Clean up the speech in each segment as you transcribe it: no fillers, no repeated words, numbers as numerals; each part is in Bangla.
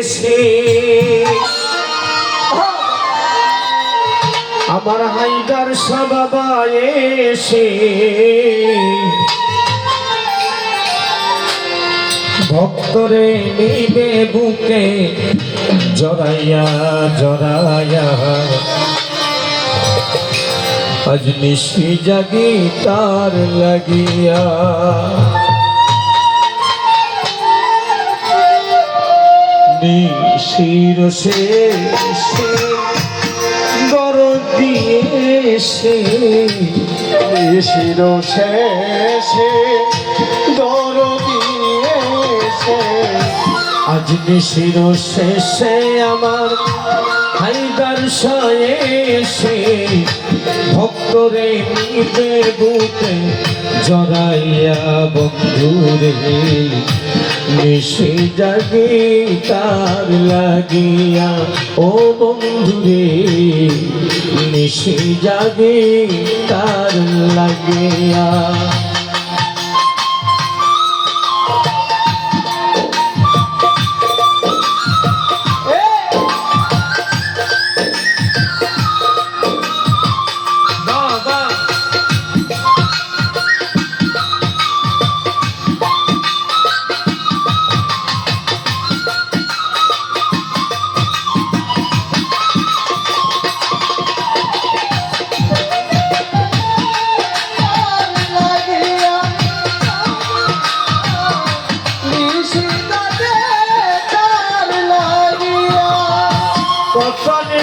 এসে আমার হায়দার শাহ বাবা এসে ভক্তরে নিবে বুকে জড়াইয়া জড়াইয়া আজ নিশি জাগি তার লাগিয়া নিশির শেষে দরদ দিয়েছে নিশির শেষে দরদ দিয়েছে আজ নিশির শেষে আমার হায়দার শাহ এসে ভক্তরে নিবে বুকে জড়াইয়া বন্ধুরে নিশি জাগি তার লাগিয়া ও বন্ধুরে নিশি জাগি তার লাগিয়া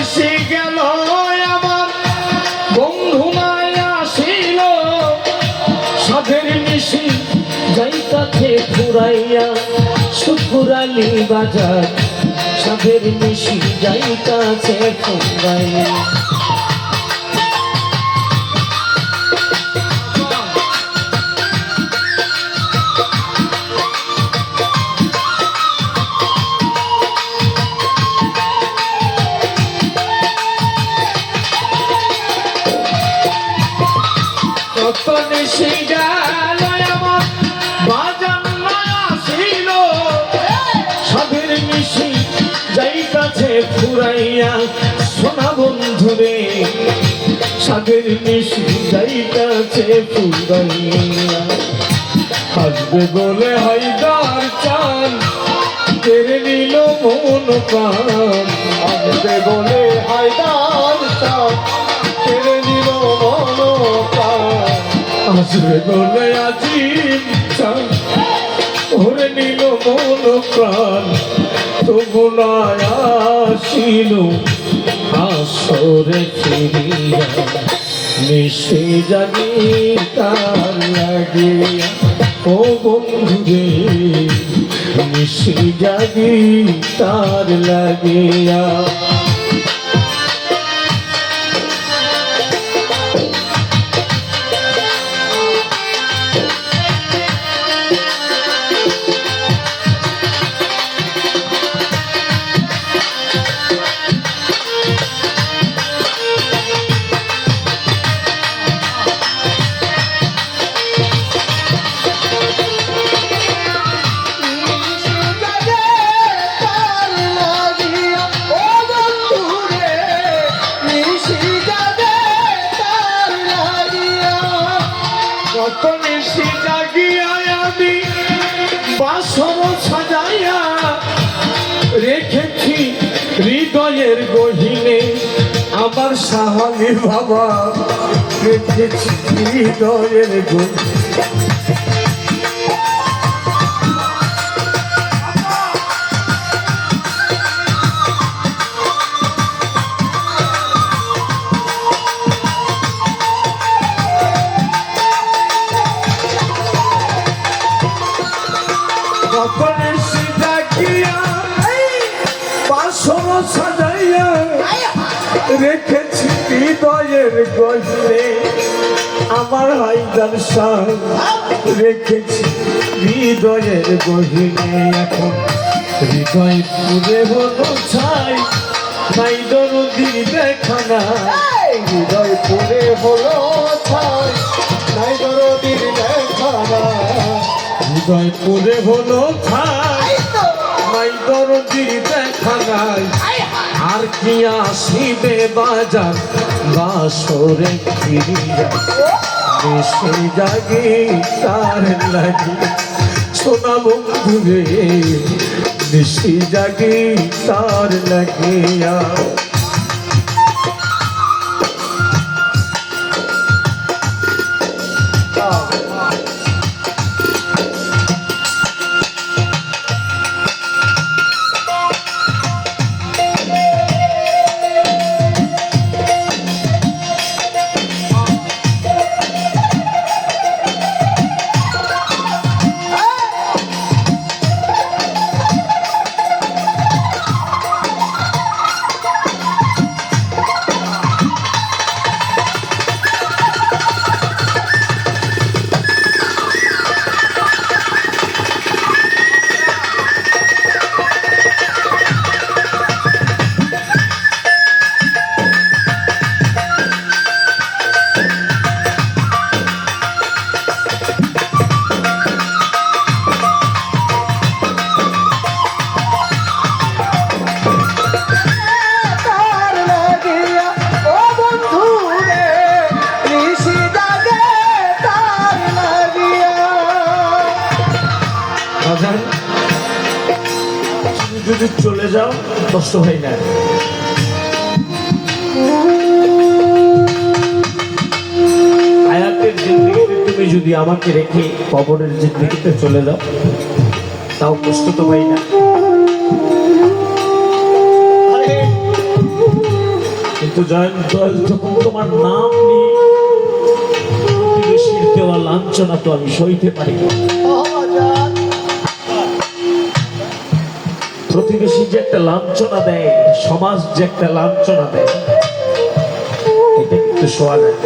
নিশি গেল আমার বন্ধু মায়া ছিল সাধের নিশি যাইতাছে ফুরাইয়া শুকুরালি বাজার সাধের নিশি যাইতাছে ফুরাইয়া নিশি গেল আমার বাজার মায়া ছিল সাধের নিশি যাইতাছে ফুরাইয়া সোনা বন্ধুরে সাধের নিশি যাইতাছে ফুরাইয়া আসবে বলে হায়দার চান কেড়ে নিল মন প্রাণ আসবে বলে হায়দার চান কেড়ে নিল মন প্রাণ আসবে বলে আজিম চান ধরে নিল মন প্রাণ তবু নয় আসিল আসরে ফিরিয়া নিশি জাগি তার লাগিয়া ও বন্ধুরে নিশি জাগি তার লাগিয়া নিশি জাগিয়া আমি বাসর সাজাইয়া রেখেছি হৃদয়ের গহীনে আমার সাহালি বাবা রেখেছি হৃদয়ের গহীনে সাজাইয়া রেখেছি হৃদয়ের গহীনে আমার হায়দার শাহ রেখেছি হৃদয়ের গহীনে এখন হৃদয় পুরে হলো ছাই নাই দরদি দেখা না হৃদয় পুরে হলো ছাই নাই দরদির দেখা না হৃদয় পুরে হলো ছাই নাই দরদি দেখা নাই আর কি আসিবে বাজার বাসরে ফিরিয়া দেশে জাগি তার লাগি সোনা বন্ধু রে দেশে জাগি তার লাগিয়া যদি চলে যাও কষ্ট হয় না আয়াতের জিন্দগিতে তুমি যদি আমাকে রেখে কবরের জিন্দগিতে চলে যাও তাও কষ্ট তো পাই না কিন্তু যখন তোমার নাম নিয়ে প্রতিবেশীর দেওয়া লাঞ্ছনা তো আমি সইতে পারি না প্রতিবেশী যে একটা লাঞ্ছনা দেয় সমাজ যে একটা লাঞ্ছনা দেয় এটা কিন্তু শোয়া যায়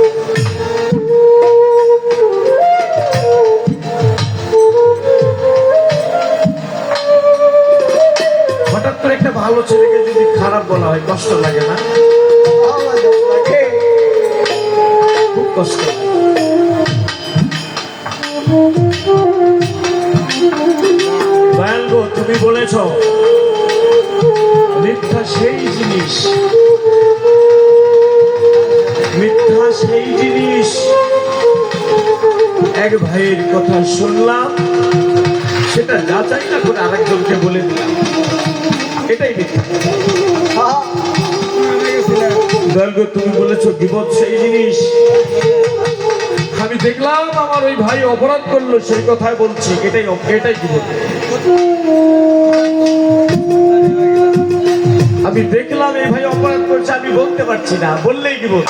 হঠাৎ করে একটা ভালো ছেলেকে যদি খারাপ বলা হয় কষ্ট লাগে না খুব কষ্ট দয়াল গো তুমি বলেছ মিথ্যা সেই জিনিস মিথ্যা সেই জিনিস এক ভাইয়ের কথা শুনলাম সেটা যাচাই না করে আরেকজনকে বলে দিলাম এটাই মিথ্যা দয়াল গো তুমি বলেছ গীবত সেই জিনিস আমি দেখলাম আমার ওই ভাই অপরাধ করলো সেই কথাই বলছি এটাই গীবত আমি দেখলাম এই ভাই অপরাধ করছে আমি বলতে পারছি না বললেই গীবত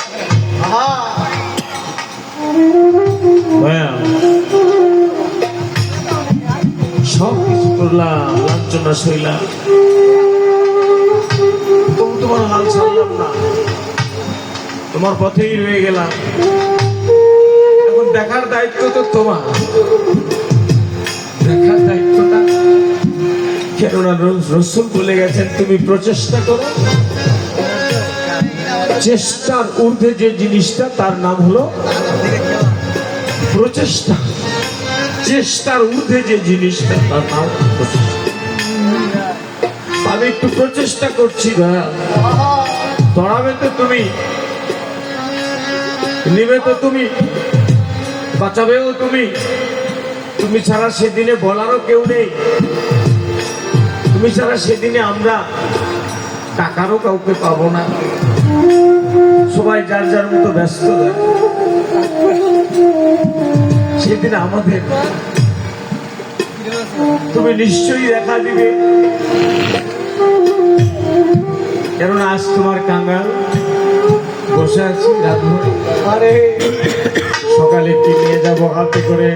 সব কিছু করলাম লাঞ্ছনা সইলাম তোমার হাল ছাড়লাম না তোমার পথেই রয়ে গেলাম এখন দেখার দায়িত্ব তো তোমার দেখার দায়িত্বটা কেননা রসুল বলে গেছেন তুমি প্রচেষ্টা করো চেষ্টার ঊর্ধ্বে যে জিনিসটা তার নাম হলো প্রচেষ্টা চেষ্টার ঊর্ধ্বে যে জিনিসটা তার নাম আমি একটু প্রচেষ্টা করছি ভাইয়া ধরাবে তো তুমি নিবে তো তুমি বাঁচাবেও তুমি তুমি ছাড়া সেদিনে বলারও কেউ নেই তুমি ছাড়া সেদিনে আমরা টাকারও কাউকে পাবো না সবাই যার যার মতো ব্যস্ত সেদিন আমাদের তুমি নিশ্চয়ই দেখা দিবে কেননা আজ তোমার কাঙ্গাল বসে আছি রাত ভরে আরে সকালে কি নিয়ে যাবো হাতে করে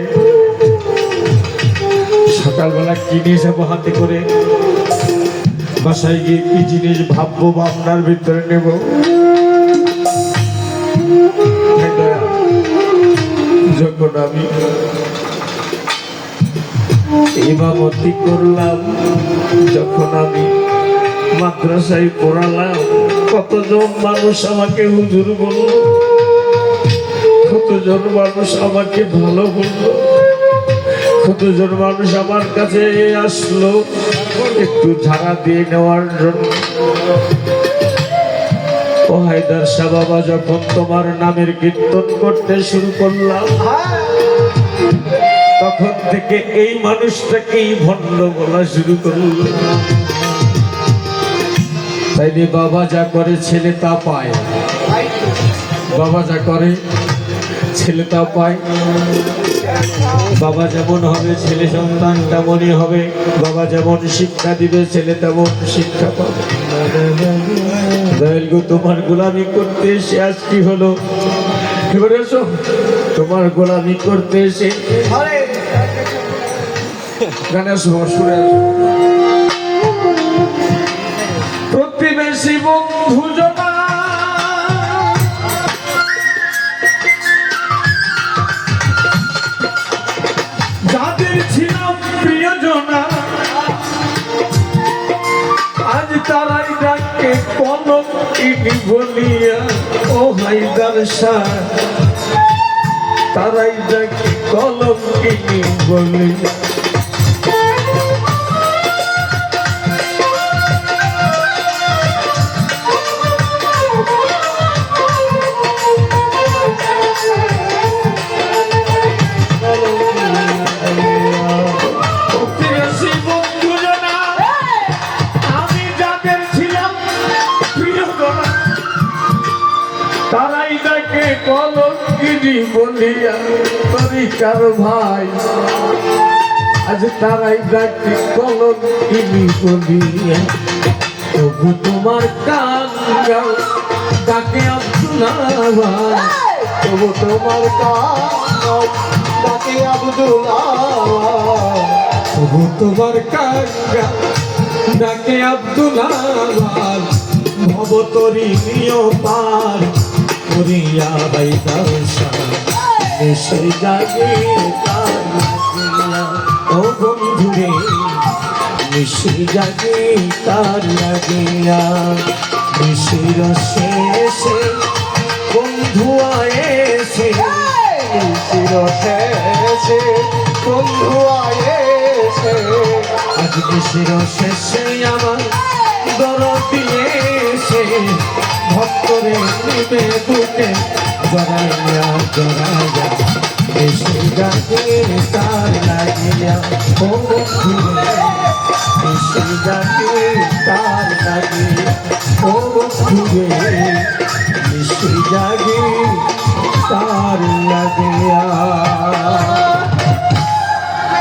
সকালবেলা কি নিয়ে যাবো হাতে করে বাসায় গিয়ে কি জিনিস ভাববো ভাবনার ভিতরে নেব যখন আমি ইমামতি করলাম যখন আমি মাদ্রাসায় পড়ালাম কতজন মানুষ আমাকে হুজুর বলল কতজন মানুষ আমাকে ভালো বলল কতজন মানুষ আমার কাছে আসলো একটু ঝাড়া দিয়ে নেওয়ার জন্য। ও হায়দার শাহ বাবা, যখন তোমার নামের কীর্তন করতে শুরু করলাম, তখন থেকে এই মানুষটাকেই ভণ্ড বলা শুরু করল। তাইলে বাবা যা করে ছেলে তা পায়, বাবা যা করে ছেলে তা পায়। বাবা যেমন হবে ছেলে সন্তান তেমনই হবে, বাবা যেমন শিক্ষা দিবে ছেলে তেমন শিক্ষা পাবে। দয়াল গো, তোমার গোলামি করতে এসে আজ কি হলো? এবারে এসো, তোমার গোলামি করতে এসে গানে সুরে প্রতিবেশী বন্ধু জনা যাদের ছিলাম প্রিয়জনা, আজ তারাই ডাকে কলঙ্কিনী বলিয়া। ও হায়দার শাহ, তারাই ডাকে কলঙ্কিনী বলিয়া। তারাই ডাকে কলঙ্কিনী বলিয়া। তরিকার ভাই, আজ তারাই ডাকে কলঙ্কিনী বলিয়া। তবু তোমার কান গাও ডাকে আব্দুল্লাহ ভাই, তবু তোমার কান গাও ডাকে আব্দুল্লাহ, তবু তোমার কান গাও ডাকে আব্দুল্লাহ ভাই। ভবতরি নিয় পার করিয়া হায়দার শাহ, এসে জাগে তার লাগিয়া। ও বন্ধুরে, এসে জাগে তার লাগিয়া। মিশির শেষে বন্ধু আয়েছে, মিশির শেষে বন্ধু আয়েছে। আজ মিশির শেষে আমার দরদ দিয়েছে, ভক্তরে নিবে বুকে জড়াইয়া জড়াইয়া। এসে ডাকে তার লাগিয়া। ও বন্ধুরে, এসে ডাকে তার লাগিয়া। ও বন্ধুরে, এসে ডাকে তার লাগিয়া।